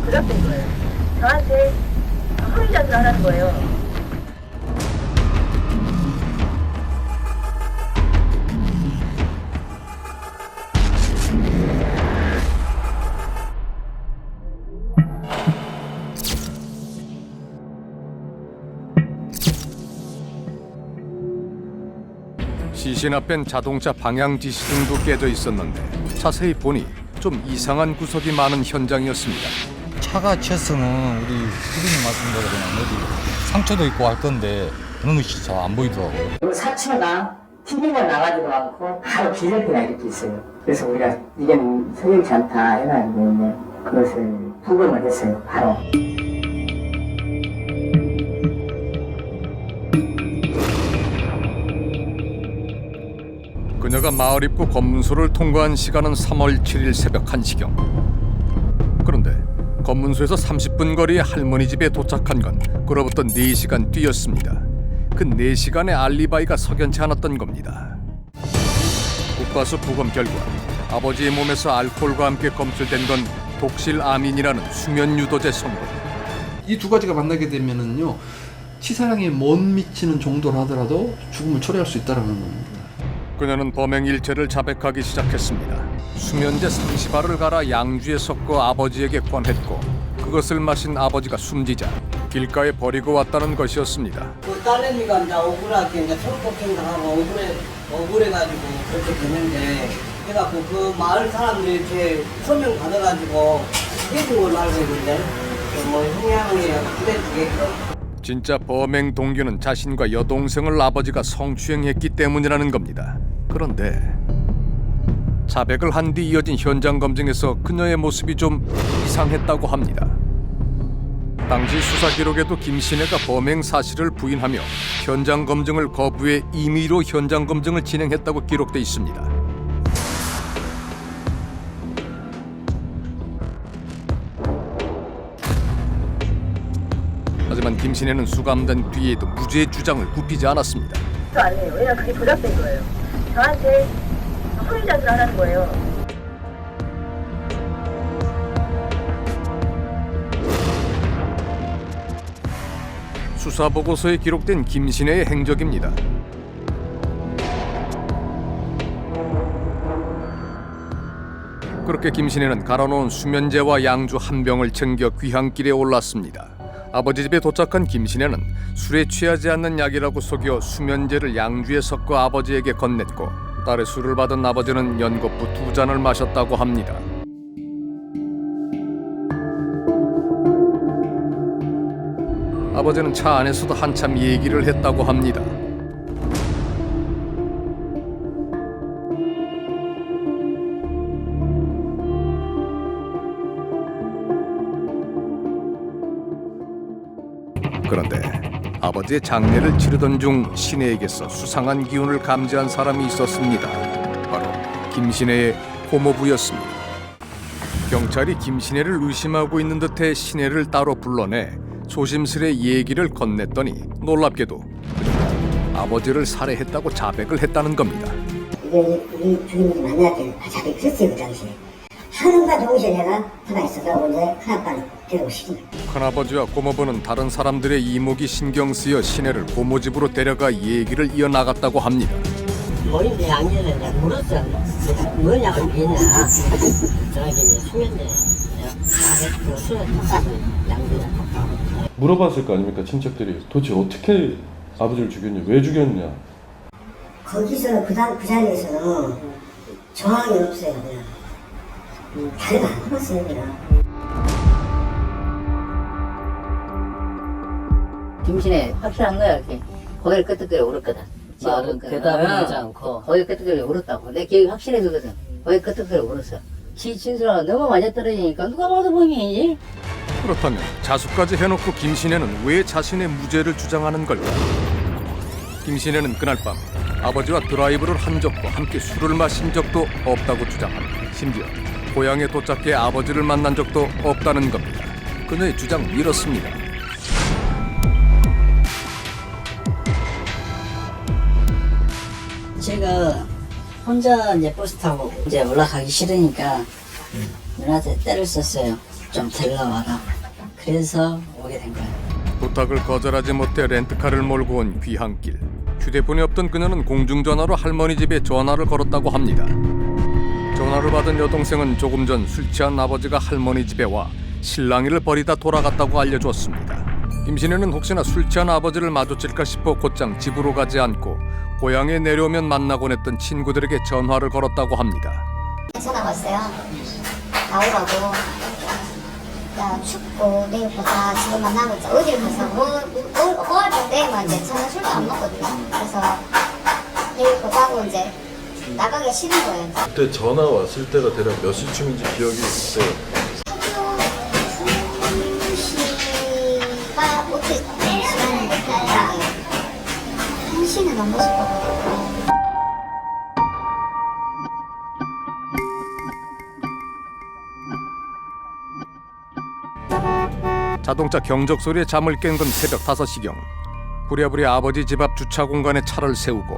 조작된 거예요. 저한테 허위자들 하라는 거예요. 시신 앞엔 자동차 방향 지시등도 깨져 있었는데 자세히 보니 좀 이상한 구석이 많은 현장이었습니다. 차가 쳤으면 우리 후배님 말씀대로 그냥 어디 상처도 있고 할 건데 그런 것이 잘 안 보이더라고요. 사체가 TV가 나가지도 않고 바로 기절기가 이렇게 있어요. 그래서 우리가 이게는 소형치 않다 해가지고 이제 그것을 부검을 했어요. 바로. 그녀가 마을 입구 검문소를 통과한 시간은 3월 7일 새벽 1시경. 그런데 검문소에서 30분 거리의 할머니 집에 도착한 건 그로부터 4시간 뒤였습니다. 그 4시간의 알리바이가 석연치 않았던 겁니다. 국과수 부검 결과 아버지의 몸에서 알코올과 함께 검출된 건 독실아민이라는 수면 유도제 성분. 이 두 가지가 만나게 되면은요, 치사량이 못 미치는 정도로 하더라도 죽음을 초래할 수 있다는 겁니다. 그녀는 범행 일체를 자백하기 시작했습니다. 수면제 30알을 갈아 양주에 섞어 아버지에게 권했고 그것을 마신 아버지가 숨지자 길가에 버리고 왔다는 것이었습니다. 그 딸내미가 이제 억울하게 이제 성폭행 당하고 억울해가지고 그렇게 됐는데 해갖고 그 마을 사람들이 이렇게 서명 받아가지고 해준 걸로 알고 있는데 뭐 형량이라고 후대주게 진짜 범행 동기는 자신과 여동생을 아버지가 성추행했기 때문이라는 겁니다. 그런데 자백을 한 뒤 이어진 현장 검증에서 그녀의 모습이 좀 이상했다고 합니다. 당시 수사 기록에도 김신혜가 범행 사실을 부인하며 현장 검증을 거부해 임의로 현장 검증을 진행했다고 기록돼 있습니다. 하지만 김신혜는 수감된 뒤에도 무죄 주장을 굽히지 않았습니다. 저 아니에요. 왜냐면 그게 조작된 거예요. 저한테 허위자들 하라는 거예요. 수사 보고서에 기록된 김신혜의 행적입니다. 그렇게 김신혜는 갈아놓은 수면제와 양주 한 병을 챙겨 귀향길에 올랐습니다. 아버지 집에 도착한 김신혜는 술에 취하지 않는 약이라고 속여 수면제를 양주에 섞어 아버지에게 건넸고 딸의 술을 받은 아버지는 연거푸 2잔을 마셨다고 합니다. 아버지는 차 안에서도 한참 얘기를 했다고 합니다. 그런데 아버지의 장례를 치르던 중 신혜에게서 수상한 기운을 감지한 사람이 있었습니다. 바로 김신혜의 고모부였습니다. 경찰이 김신혜를 의심하고 있는 듯해 신혜를 따로 불러내 조심스레 얘기를 건넸더니 놀랍게도 그녀가 아버지를 살해했다고 자백을 했다는 겁니다. 이게 우리 주인이 만나게 자백을 했어요. 그 당시에. 하는가 동시에 내가 하나 있어서 이제 큰아빠를 데리고 시킨 거예요. 큰아버지와 고모부는 다른 사람들의 이목이 신경 쓰여 신혜를 고모집으로 데려가 얘기를 이어나갔다고 합니다. 머리인데 양념에 내가 물었어. 뭐냐고 했냐. 저기 이제 수면제 그 술에 탔다고 양주에 물어봤을 거 아닙니까, 친척들이. 도대체 어떻게 아버지를 죽였냐, 왜 죽였냐. 거기서 그 자리에서는 정황이 없어요. 그냥 다른 안 해봤어요. 그냥. 김신혜 확실한 거야. 이렇게 고개를 끄덕거려 울었거든. 대답을 하지 않고 고개 끄덕거려 울었다고. 내 기억이 확실해 그거든. 고개 끄덕거려 울었어. 지 진술아 너무 많이 떨어지니까 누가 봐도 범인이지. 그렇다면 자수까지 해놓고 김신혜는 왜 자신의 무죄를 주장하는 걸까? 김신혜는 그날 밤 아버지와 드라이브를 한 적도 함께 술을 마신 적도 없다고 주장합니다. 심지어 고향에 도착해 아버지를 만난 적도 없다는 겁니다. 그녀의 주장은 이렇습니다. 제가 혼자 이제 버스 타고 이제 올라가기 싫으니까 누나한테 때를 썼어요. 좀 데려와라. 그래서 오게 된 거예요. 부탁을 거절하지 못해 렌트카를 몰고 온 귀향길. 휴대폰이 없던 그녀는 공중전화로 할머니 집에 전화를 걸었다고 합니다. 전화를 받은 여동생은 조금 전 술 취한 아버지가 할머니 집에 와 실랑이를 벌이다 돌아갔다고 알려줬습니다. 김신혜는 혹시나 술 취한 아버지를 마주칠까 싶어 곧장 집으로 가지 않고 고향에 내려오면 만나곤 했던 친구들에게 전화를 걸었다고 합니다. 전화 왔어요. 나오라고. 야, 춥고 내일 보자. 지금 만나고 있자. 어딜 가서 뭐할 건데 막 이제 저는 술도 안 먹거든요. 그래서 내일 보자고 이제 나가기 싫은 거예요. 그때 전화 왔을 때가 대략 몇 시쯤인지 기억이 있어요. 시가 못해 시간인데 1시는 넘었을 거거든요. 자동차 경적 소리에 잠을 깬 건 새벽 5시경. 부랴부랴 아버지 집 앞 주차 공간에 차를 세우고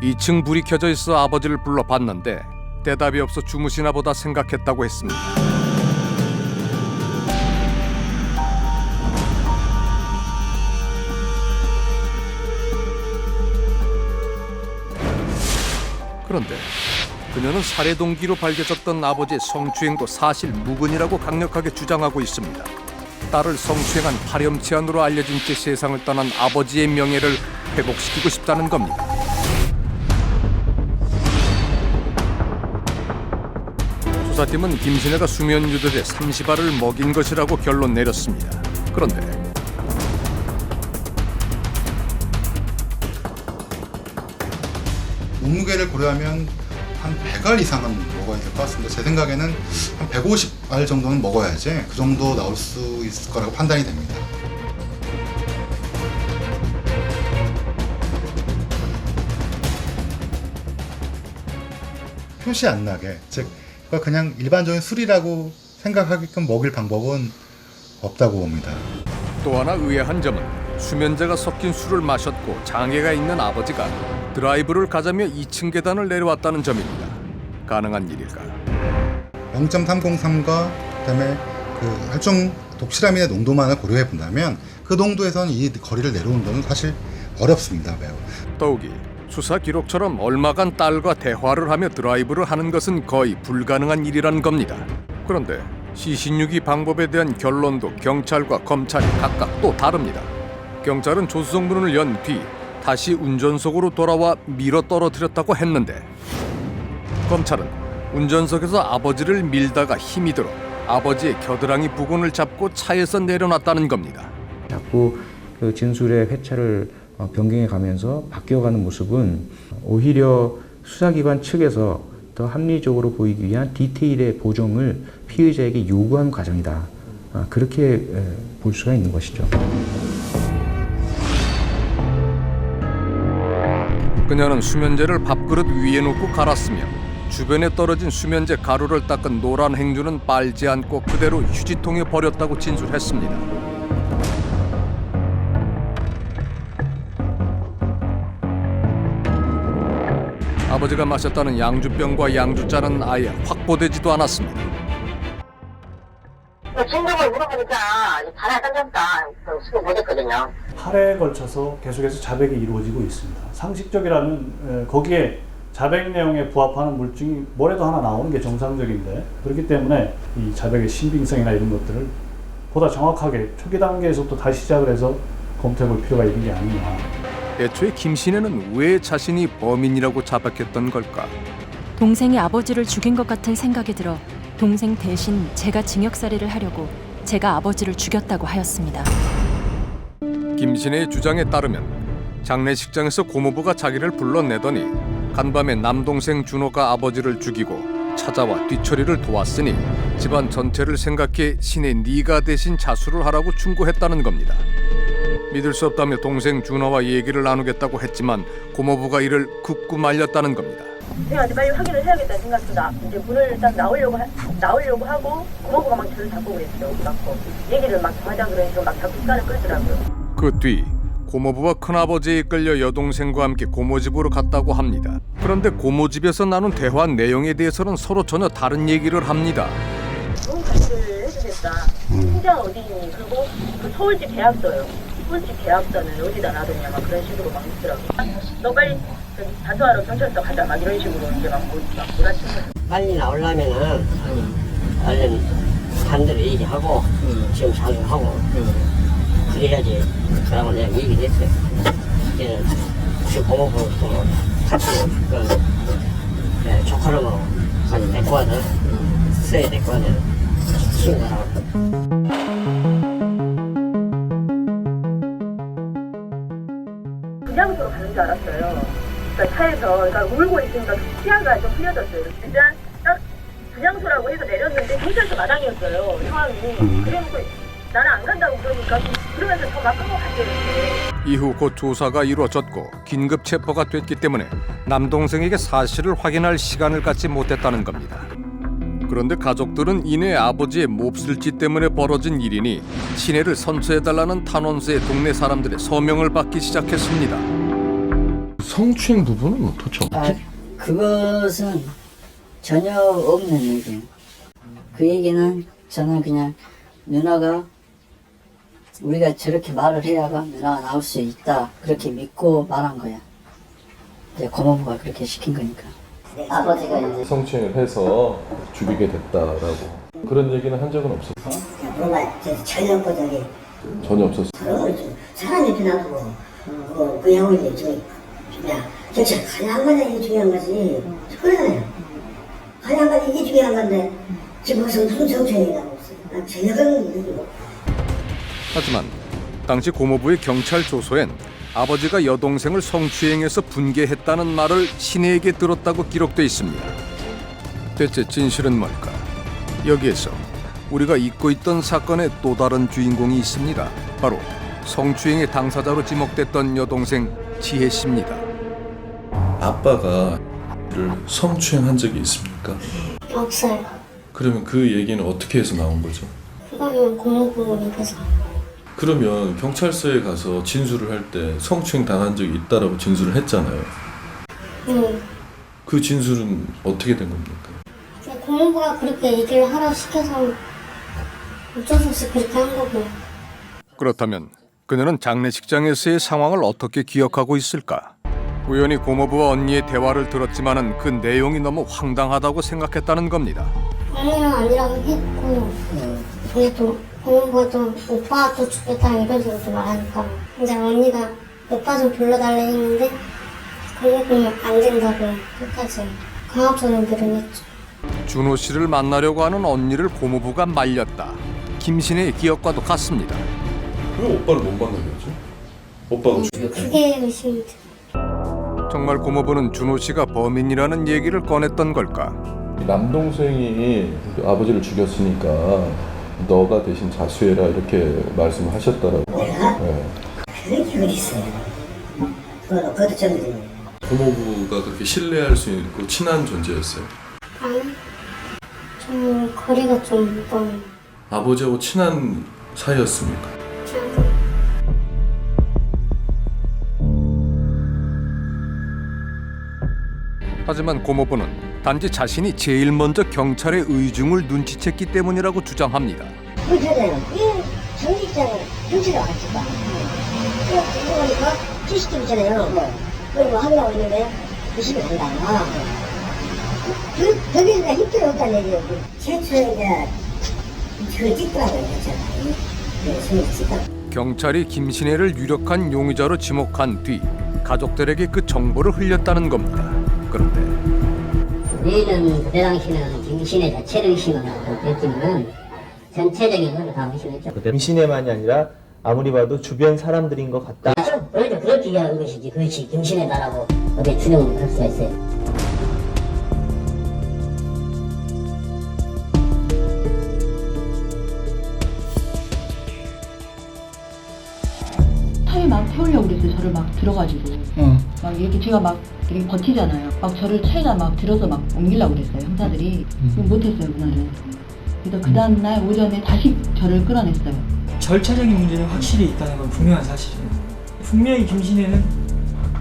2층 불이 켜져 있어 아버지를 불러봤는데 대답이 없어 주무시나 보다 생각했다고 했습니다. 그런데 그녀는 살해 동기로 밝혀졌던 아버지의 성추행도 사실 무근이라고 강력하게 주장하고 있습니다. 딸을 성추행한 파렴치한으로 알려진 채 세상을 떠난 아버지의 명예를 회복시키고 싶다는 겁니다. 수사팀은 김신혜가 수면 유도제 30알을 먹인 것이라고 결론 내렸습니다. 그런데 몸무게를 고려하면 한 100알 이상은 먹어야 될 것 같습니다. 제 생각에는 한 150알 정도는 먹어야지 그 정도 나올 수 있을 거라고 판단이 됩니다. 표시 안 나게, 즉 그냥 일반적인 술이라고 생각하게끔 먹일 방법은 없다고 봅니다. 또 하나 의아한 점은 수면제가 섞인 술을 마셨고 장애가 있는 아버지가 드라이브를 가자며 2층 계단을 내려왔다는 점입니다. 가능한 일일까? 0.303과 그다음에 그 혈중 독실아민의 농도만을 고려해 본다면 그 농도에서는 이 거리를 내려오는 것은 사실 어렵습니다. 매우. 더욱이 수사 기록처럼 얼마간 딸과 대화를 하며 드라이브를 하는 것은 거의 불가능한 일이라는 겁니다. 그런데 시신유기 방법에 대한 결론도 경찰과 검찰이 각각 또 다릅니다. 경찰은 조수석 문을 연 뒤 다시 운전석으로 돌아와 밀어 떨어뜨렸다고 했는데 검찰은 운전석에서 아버지를 밀다가 힘이 들어 아버지의 겨드랑이 부근을 잡고 차에서 내려놨다는 겁니다. 자꾸 그 진술의 회차를 변경해 가면서 바뀌어가는 모습은 오히려 수사기관 측에서 더 합리적으로 보이기 위한 디테일의 보정을 피의자에게 요구한 과정이다. 그렇게 볼 수가 있는 것이죠. 그녀는 수면제를 밥그릇 위에 놓고 갈았으며 주변에 떨어진 수면제 가루를 닦은 노란 행주는 빨지 않고 그대로 휴지통에 버렸다고 진술했습니다. 아버지가 마셨다는 양주병과 양주잔은 아예 확보되지도 않았습니다. 진정을 물어보니까 하나 던졌다. 수고 못했거든요. 8회에 걸쳐서 계속해서 자백이 이루어지고 있습니다. 상식적이라면 거기에 자백 내용에 부합하는 물증이 뭐라도 하나 나오는 게 정상적인데 그렇기 때문에 이 자백의 신빙성이나 이런 것들을 보다 정확하게 초기 단계에서부터 다시 시작을 해서 검토해 볼 필요가 있는 게 아니냐. 애초에 김신혜는 왜 자신이 범인이라고 자백했던 걸까? 동생이 아버지를 죽인 것 같은 생각이 들어 동생 대신 제가 징역살이를 하려고 제가 아버지를 죽였다고 하였습니다. 김신혜의 주장에 따르면 장례식장에서 고모부가 자기를 불러내더니 간밤에 남동생 준호가 아버지를 죽이고 찾아와 뒤처리를 도왔으니 집안 전체를 생각해 신혜 네가 대신 자수를 하라고 충고했다는 겁니다. 믿을 수 없다며 동생 준호와 얘기를 나누겠다고 했지만 고모부가 이를 굳고 말렸다는 겁니다. 제가 이제 빨리 확인을 해야겠다는 생각도 이제 문을 딱 나오려고 하고 고모부가 막 저를 잡고 그랬어요. 맞고 얘기를 막 하자 그러니까 막 자꾸 시간을 끌더라고요. 그 뒤 고모부와 큰아버지에 이끌려 여동생과 함께 고모집으로 갔다고 합니다. 그런데 고모집에서 나눈 대화 내용에 대해서는 서로 전혀 다른 얘기를 합니다. 좋은 관리를 해주세요. 없다. 통장 어디 있니? 그리고 그 서울집 계약서요. 서울집 계약서는 어디다 놔뒀냐 막 그런 식으로 막 있더라고. 너 빨리 저기 자수하러 경찰서 가자 막 이런 식으로 이제 막 몰아치는 거죠. 빨리 나오려면은 얼른 반대로 얘기하고 지금 자수하고 그래야지. 그러고 내가 얘기를 했어요. 이제는 그 고모부도 같이 조카로 가서 데리고 와서 써야 데리고 와서 키운 거라고. 분향소로 가는 줄 알았어요. 그러니까 차에서 그러니까 울고 있으니까 시야가 좀 흐려졌어요. 진짜 딱 분향소라고 해서 내렸는데 경찰서 마당이었어요. 상황이. 그래놓고 나는 안 간다고 그러니까 그러면서 저 막 끌고 갔어요. 이후 곧 조사가 이루어졌고 긴급 체포가 됐기 때문에 남동생에게 사실을 확인할 시간을 갖지 못했다는 겁니다. 그런데 가족들은 이내 아버지의 몹쓸 짓 때문에 벌어진 일이니 친해를 선처해달라는 탄원서에 동네 사람들의 서명을 받기 시작했습니다. 성추행 부분은 도대체 어떻게? 그것은 전혀 없는 얘기예요. 그 얘기는 저는 그냥 누나가 우리가 저렇게 말을 해야가 누나가 나올 수 있다 그렇게 믿고 말한 거야. 이제 고모부가 그렇게 시킨 거니까. 아버지가 이제 성추행을 해서 죽이게 됐다라고 그런 얘기는 한 적은 없었어? 전혀 없고 저기 전혀 없었어. 사람 이렇게 놔두고 그 형을 이제 야 경찰 가냐 안 가냐 이게 중요한 거지. 그러잖아요. 가냐 안 가냐 이게 중요한 건데 지금 무슨 성추행이라고 없어요. 전혀 그런 얘기고. 하지만 당시 고모부의 경찰 조서엔 아버지가 여동생을 성추행해서 분개했다는 말을 친애에게 들었다고 기록돼 있습니다. 대체 진실은 뭘까? 여기에서 우리가 잊고 있던 사건의 또 다른 주인공이 있습니다. 바로 성추행의 당사자로 지목됐던 여동생 지혜 씨입니다. 아빠가 를 성추행한 적이 있습니까? 없어요. 그러면 그 얘기는 어떻게 해서 나온 거죠? 그거는 고모부 입에서. 그러면 경찰서에 가서 진술을 할 때 성추행 당한 적이 있다라고 진술을 했잖아요. 그 진술은 어떻게 된 겁니까? 고모부가 그렇게 얘기를 하라고 시켜서 어쩔 수 없이 그렇게 한 거고. 그렇다면 그녀는 장례식장에서의 상황을 어떻게 기억하고 있을까? 우연히 고모부와 언니의 대화를 들었지만은 그 내용이 너무 황당하다고 생각했다는 겁니다. 언니는 아니라고 했고 근데 또 고모부가 또 오빠 또 죽겠다 이런 식으로 또 말하니까 이제 언니가 오빠 좀 불러달래 했는데 고모부는 안 된다고 끝까지 강압적인 말을 했죠. 준호 씨를 만나려고 하는 언니를 고모부가 말렸다. 김신혜의 기억과도 같습니다. 왜 오빠를 못 만나게 했죠? 오빠가 죽였다. 그게 의심이 돼. 정말 고모부는 준호 씨가 범인이라는 얘기를 꺼냈던 걸까? 남동생이 아버지를 죽였으니까 너가 대신 자수해라 이렇게 말씀을 하셨더라고요. 네. 그런 기억이 있어요. 그것도 좀 고모부가 그렇게 신뢰할 수 있고 친한 존재였어요. 아니 좀 거리가 좀 먼. 아버지하고 친한 사이였습니까? 하지만 고모부는 단지 자신이 제일 먼저 경찰의 의중을 눈치챘기 때문이라고 주장합니다. 그렇잖아요. 예, 정직자는 경찰에 왔을까? 그거 보니까 CCTV 있잖아요. 그리고 확인하고 있는데 의심이 간다. 거기서 힘들어 없다는 얘기예요. 최초에 이제 그걸 찍더라고요. 경찰이 김신혜를 유력한 용의자로 지목한 뒤 가족들에게 그 정보를 흘렸다는 겁니다. 그런데 우리는 그때 당시는 김신혜 자체를 의심하고 그랬지만 전체적인 걸 다 의심했죠. 김신혜만이 아니라 아무리 봐도 주변 사람들인 것 같다. 그렇죠. 그렇게 이해하는 것이지. 그것이 김신혜다라고 어떻게 추정을 할 수가 있어요. 차에 막 태우려고 그랬어요. 저를 막 들어가지고 막 이렇게 제가 막 이렇게 버티잖아요. 막 저를 차에다 막 들어서 막 옮기려고 그랬어요. 형사들이 못했어요 그날은. 그래서 그 다음날 오전에 다시 저를 끌어냈어요. 절차적인 문제는 확실히 있다는 건 분명한 사실이에요. 분명히 김신혜는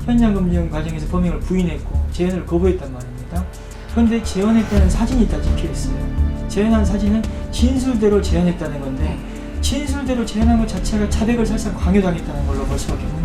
현장 검증 과정에서 범행을 부인했고 재현을 거부했단 말입니다. 그런데 재현했다는 사진이 다 찍혀 있어요. 재현한 사진은 진술대로 재현했다는 건데 진술대로 재현한 것 자체가 자백을 사실상 강요당했다는 걸로 볼 수밖에 없는